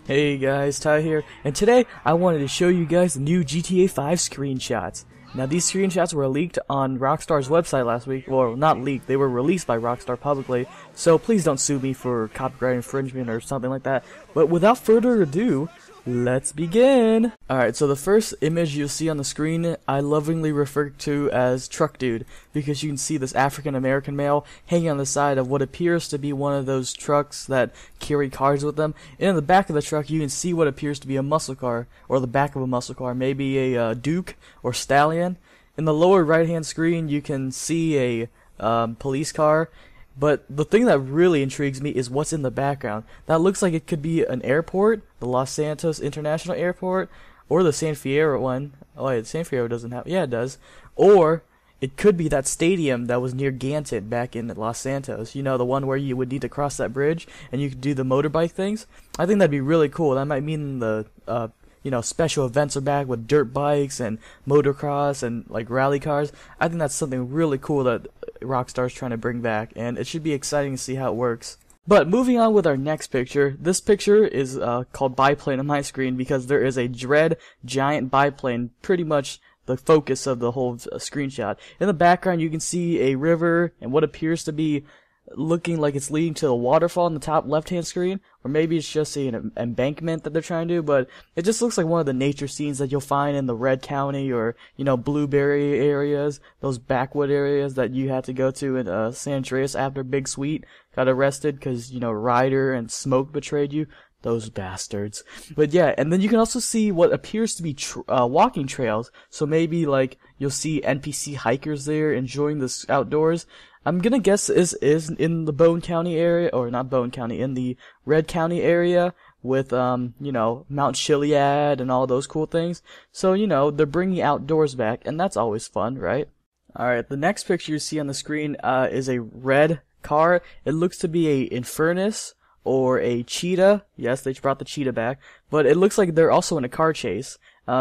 Hey guys, Ty here, and today I wanted to show you guys the new GTA 5 screenshots. Now these screenshots were leaked on Rockstar's website last week. Well, not leaked, they were released by Rockstar publicly, so please don't sue me for copyright infringement or something like that. But without further ado, let's begin! Alright, so the first image you'll see on the screen, I lovingly refer to as Truck Dude, because you can see this African American male hanging on the side of what appears to be one of those trucks that carry cars with them. And in the back of the truck, you can see what appears to be a muscle car, or the back of a muscle car, maybe a Duke or Stallion. In the lower right hand screen, you can see a police car. But the thing that really intrigues me is what's in the background. That looks like it could be an airport, the Los Santos International Airport, or the San Fierro one. Oh wait, San Fierro doesn't have, yeah it does. Or it could be that stadium that was near Ganton back in Los Santos. You know, the one where you would need to cross that bridge and you could do the motorbike things. I think that'd be really cool. That might mean the special events are back with dirt bikes and motocross and like rally cars. I think that's something really cool that Rockstar's trying to bring back, and it should be exciting to see how it works. But moving on with our next picture, this picture is called biplane on my screen because there is a red giant biplane, pretty much the focus of the whole screenshot. In the background you can see a river and what appears to be looking like it's leading to a waterfall in the top left hand screen, or maybe it's just an embankment that they're trying to do, but it just looks like one of the nature scenes that you'll find in the Red County or, you know, Blueberry areas, those backwood areas that you had to go to in San Andreas after Big Sweet got arrested because, you know, Ryder and Smoke betrayed you. Those bastards. But yeah, and then you can also see what appears to be walking trails, so maybe like you'll see NPC hikers there enjoying this outdoors. I'm gonna guess this is in the Bone County area, or not Bone County, in the Red County area with, you know, Mount Chiliad and all those cool things. So, you know, they're bringing outdoors back, and that's always fun, right? Alright, the next picture you see on the screen is a red car. It looks to be a Infernus or a Cheetah. Yes, they brought the Cheetah back, but it looks like they're also in a car chase.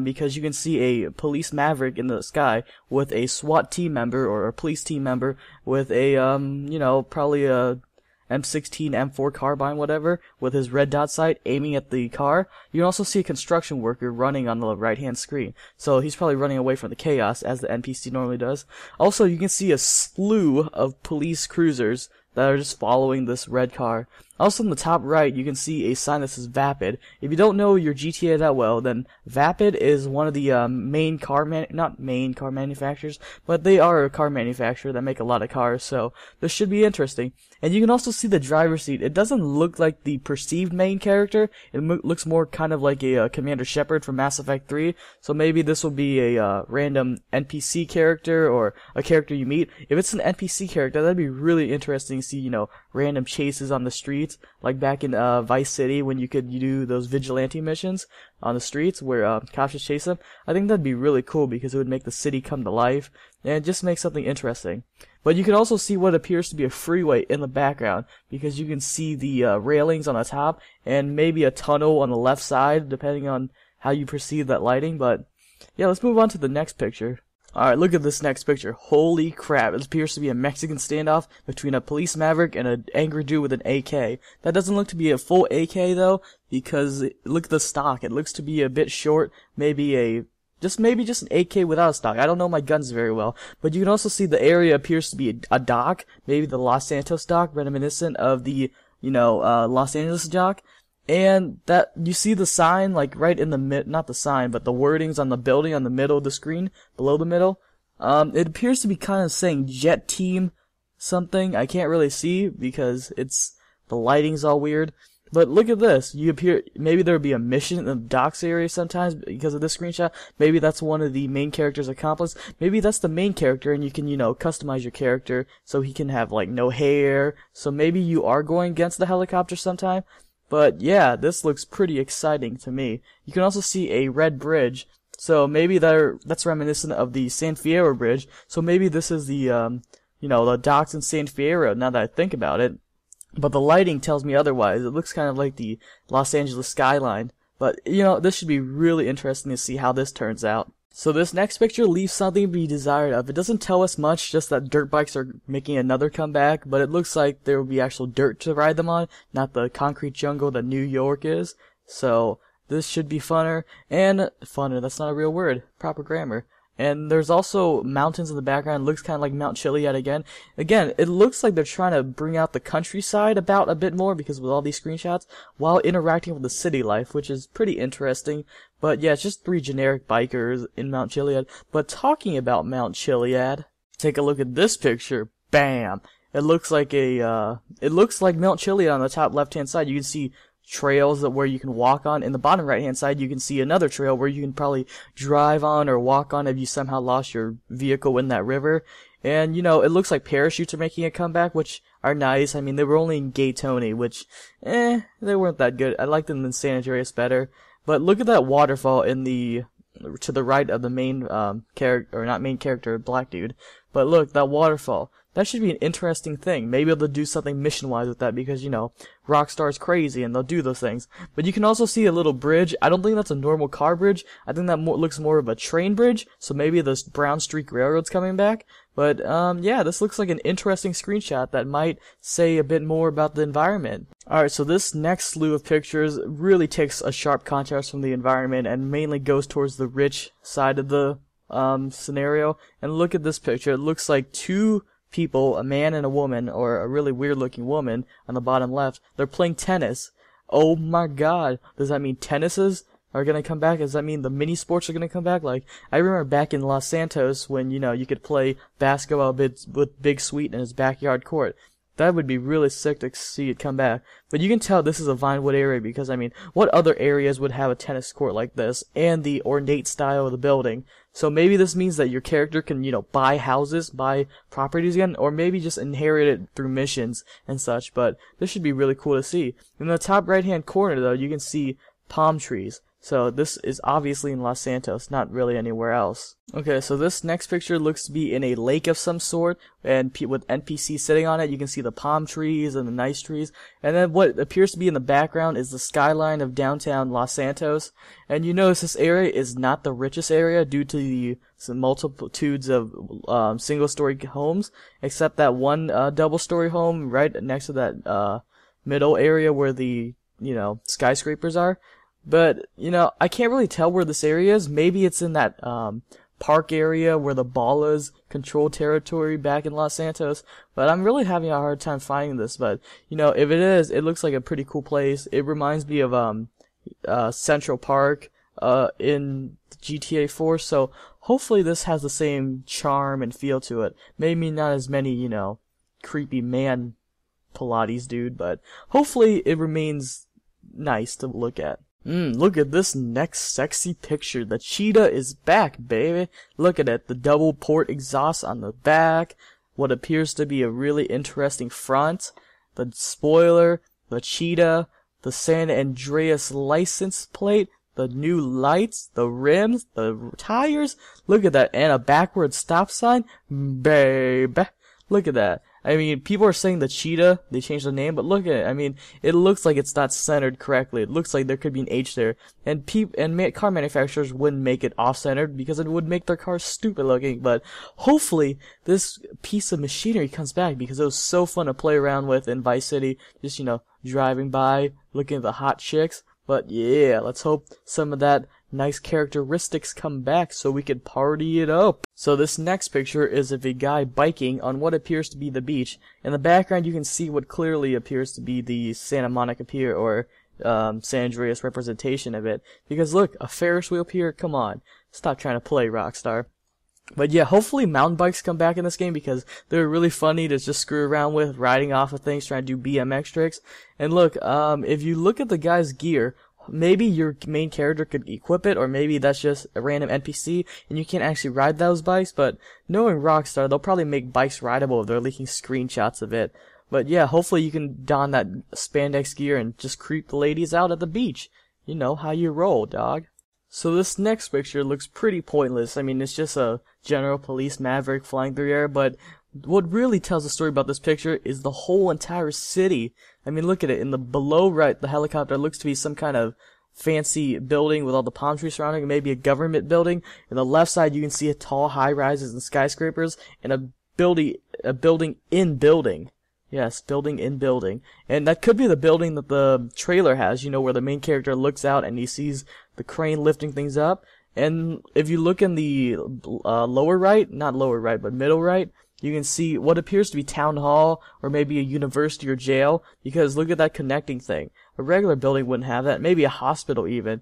Because you can see a police maverick in the sky with a SWAT team member or a police team member with a, you know, probably a M16, M4 carbine, whatever, with his red dot sight aiming at the car. You can also see a construction worker running on the right-hand screen. So he's probably running away from the chaos, as the NPC normally does. Also, you can see a slew of police cruisers that are just following this red car. Also in the top right, you can see a sign that says Vapid. If you don't know your GTA that well, then Vapid is one of the not main car manufacturers, but they are a car manufacturer that make a lot of cars, so this should be interesting. And you can also see the driver's seat. It doesn't look like the perceived main character. It looks more kind of like a Commander Shepard from Mass Effect 3, so maybe this will be a random NPC character or a character you meet. If it's an NPC character, that'd be really interesting to see, you know, random chases on the streets, like back in Vice City when you could do those vigilante missions on the streets where cops just chase them. I think that'd be really cool because it would make the city come to life and it just makes something interesting. But you can also see what appears to be a freeway in the background because you can see the railings on the top and maybe a tunnel on the left side depending on how you perceive that lighting. But yeah, let's move on to the next picture. Alright, look at this next picture. Holy crap, it appears to be a Mexican standoff between a police maverick and an angry dude with an AK. That doesn't look to be a full AK though, because look at the stock. It looks to be a bit short, maybe just an AK without a stock. I don't know my guns very well, but you can also see the area appears to be a dock, maybe the Los Santos dock, reminiscent of the, you know, Los Angeles dock. And that, you see the sign, like, right in the not the sign, but the wordings on the building on the middle of the screen, below the middle. It appears to be kind of saying Jet Team something. I can't really see because the lighting's all weird. But look at this. Maybe there would be a mission in the docks area sometimes because of this screenshot. Maybe that's one of the main character's accomplice. Maybe that's the main character and you can, you know, customize your character so he can have, like, no hair. So maybe you are going against the helicopter sometime. But yeah, this looks pretty exciting to me. You can also see a red bridge, so maybe that's reminiscent of the San Fierro bridge. So maybe this is the, you know, the docks in San Fierro, now that I think about it. But the lighting tells me otherwise. It looks kind of like the Los Angeles skyline. But, you know, this should be really interesting to see how this turns out. So this next picture leaves something to be desired of. It doesn't tell us much, just that dirt bikes are making another comeback, but it looks like there will be actual dirt to ride them on, not the concrete jungle that New York is. So this should be funner, and funner, that's not a real word, proper grammar. And there's also mountains in the background. It looks kind of like Mount Chiliad again. Again, it looks like they're trying to bring out the countryside about a bit more because with all these screenshots, while interacting with the city life, which is pretty interesting. But yeah, it's just 3 generic bikers in Mount Chiliad. But talking about Mount Chiliad, take a look at this picture. Bam! It looks like Mount Chiliad on the top left-hand side. You can see trails where you can walk on. In the bottom right hand side you can see another trail where you can probably drive on or walk on if you somehow lost your vehicle in that river. And you know, it looks like parachutes are making a comeback, which are nice. I mean, they were only in Gay Tony, which they weren't that good. I liked them in San Andreas better. But look at that waterfall in the to the right of the main character, or not main character, black dude. But look, that waterfall. That should be an interesting thing. Maybe they'll do something mission-wise with that because, you know, Rockstar's crazy and they'll do those things. But you can also see a little bridge. I don't think that's a normal car bridge. I think that looks more of a train bridge. So maybe the Brown Streak Railroad's coming back. But, yeah, this looks like an interesting screenshot that might say a bit more about the environment. Alright, so this next slew of pictures really takes a sharp contrast from the environment and mainly goes towards the rich side of the scenario. And look at this picture. It looks like 2 people, a man and a woman, or a really weird looking woman on the bottom left. They're playing tennis. Oh my god. Does that mean tennises are gonna come back? Does that mean the mini sports are gonna come back? Like, I remember back in Los Santos when, you know, you could play basketball with Big Sweet in his backyard court. That would be really sick to see it come back. But you can tell this is a Vinewood area because, I mean, what other areas would have a tennis court like this and the ornate style of the building? So maybe this means that your character can, you know, buy houses, buy properties again, or maybe just inherit it through missions and such. But this should be really cool to see. In the top right-hand corner, though, you can see palm trees. So this is obviously in Los Santos, not really anywhere else. Okay, so this next picture looks to be in a lake of some sort, and with NPCs sitting on it. You can see the palm trees and the nice trees. And then what appears to be in the background is the skyline of downtown Los Santos. And you notice this area is not the richest area due to the multitudes of single-story homes, except that one double-story home right next to that middle area where the, you know, skyscrapers are. But, you know, I can't really tell where this area is. Maybe it's in that park area where the Ballas control territory back in Los Santos. But I'm really having a hard time finding this. But, you know, if it is, it looks like a pretty cool place. It reminds me of Central Park in GTA 4. So hopefully this has the same charm and feel to it. Maybe not as many, you know, creepy man Pilates dude. But hopefully it remains nice to look at. Look at this next sexy picture. The Cheetah is back, baby. Look at it. The double port exhaust on the back. What appears to be a really interesting front. The spoiler. The Cheetah. The San Andreas license plate. The new lights. The rims. The tires. Look at that. And a backward stop sign. Baby. Look at that. I mean, people are saying the Cheetah, they changed the name, but look at it. I mean, it looks like it's not centered correctly. It looks like there could be an H there. And car manufacturers wouldn't make it off-centered because it would make their cars stupid looking. But hopefully, this piece of machinery comes back because it was so fun to play around with in Vice City. Just, you know, driving by, looking at the hot chicks. But yeah, let's hope some of that nice characteristics come back so we can party it up. So this next picture is of a guy biking on what appears to be the beach. In the background you can see what clearly appears to be the Santa Monica Pier or San Andreas representation of it. Because look, a Ferris wheel pier, come on. Stop trying to play, Rockstar. But yeah, hopefully mountain bikes come back in this game because they're really funny to just screw around with, riding off of things, trying to do BMX tricks. And look, if you look at the guy's gear, maybe your main character could equip it, or maybe that's just a random NPC and you can't actually ride those bikes. But knowing Rockstar, they'll probably make bikes rideable if they're leaking screenshots of it. But yeah, hopefully you can don that spandex gear and just creep the ladies out at the beach. You know how you roll, dog. So this next picture looks pretty pointless. I mean, it's just a general police maverick flying through the air, but what really tells the story about this picture is the whole entire city. I mean, look at it. In the below right, the helicopter looks to be some kind of fancy building with all the palm trees surrounding it, maybe a government building. In the left side, you can see a tall high rises and skyscrapers, and a building in building. Yes, building in building. And that could be the building that the trailer has, you know, where the main character looks out and he sees the crane lifting things up. And if you look in the lower right, not lower right, but middle right, you can see what appears to be town hall or maybe a university or jail, because look at that connecting thing. A regular building wouldn't have that, maybe a hospital even.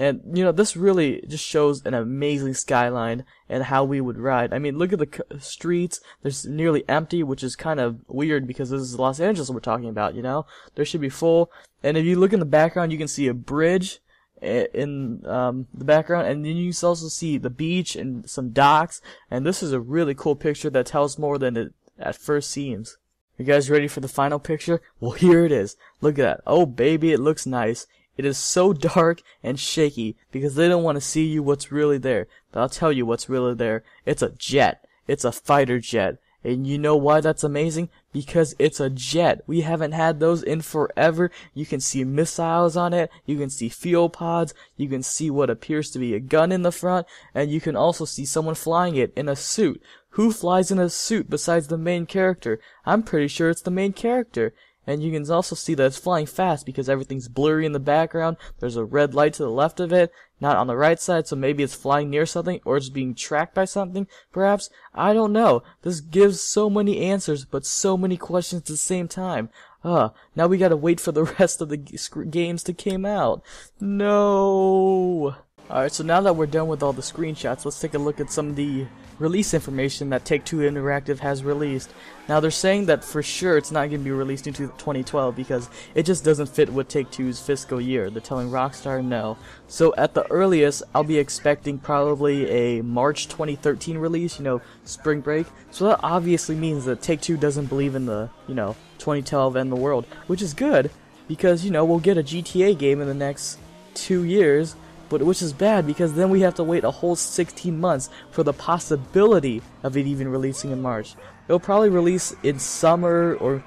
And, you know, this really just shows an amazing skyline and how we would ride. I mean, look at the streets. They're nearly empty, which is kind of weird because this is Los Angeles we're talking about, you know? There should be full. And if you look in the background, you can see a bridge in the background, and then you can also see the beach and some docks. And this is a really cool picture that tells more than it at first seems. You guys ready for the final picture? Well, here it is. Look at that. Oh, baby, it looks nice. It is so dark and shaky because they don't want to see you what's really there. But I'll tell you what's really there. It's a jet. It's a fighter jet. And you know why that's amazing? Because it's a jet. We haven't had those in forever. You can see missiles on it. You can see fuel pods. You can see what appears to be a gun in the front. And you can also see someone flying it in a suit. Who flies in a suit besides the main character? I'm pretty sure it's the main character. And you can also see that it's flying fast because everything's blurry in the background. There's a red light to the left of it, not on the right side, so maybe it's flying near something, or it's being tracked by something, perhaps. I don't know. This gives so many answers, but so many questions at the same time. Now we gotta wait for the rest of the games to come out. No! Alright, so now that we're done with all the screenshots, let's take a look at some of the release information that Take-Two Interactive has released. Now they're saying that for sure it's not going to be released into 2012 because it just doesn't fit with Take-Two's fiscal year. They're telling Rockstar no. So at the earliest, I'll be expecting probably a March 2013 release, you know, spring break. So that obviously means that Take-Two doesn't believe in the, you know, 2012 and the world, which is good because, you know, we'll get a GTA game in the next 2 years. But which is bad because then we have to wait a whole 16 months for the possibility of it even releasing in March. It'll probably release in summer, or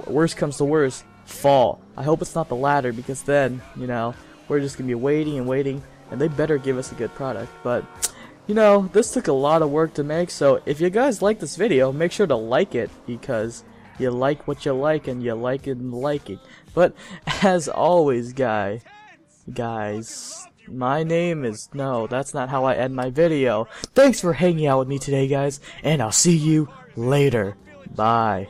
worst comes to worst, fall. I hope it's not the latter because then, you know, we're just going to be waiting and waiting, and they better give us a good product. But, you know, this took a lot of work to make, so if you guys like this video, make sure to like it because you like what you like and you like it and like it. But as always, guys, my name is... No, that's not how I end my video. Thanks for hanging out with me today, guys, and I'll see you later. Bye.